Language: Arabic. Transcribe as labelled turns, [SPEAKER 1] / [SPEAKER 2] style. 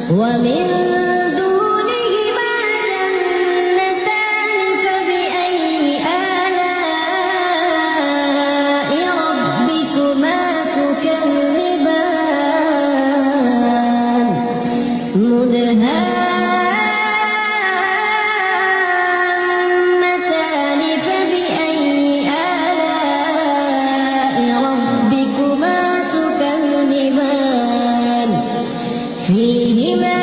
[SPEAKER 1] ومن دونهما جنتان فبأي آلاء ربكما تكذبان مدهامتان فبأي آلاء ربكما تكذبان فيهما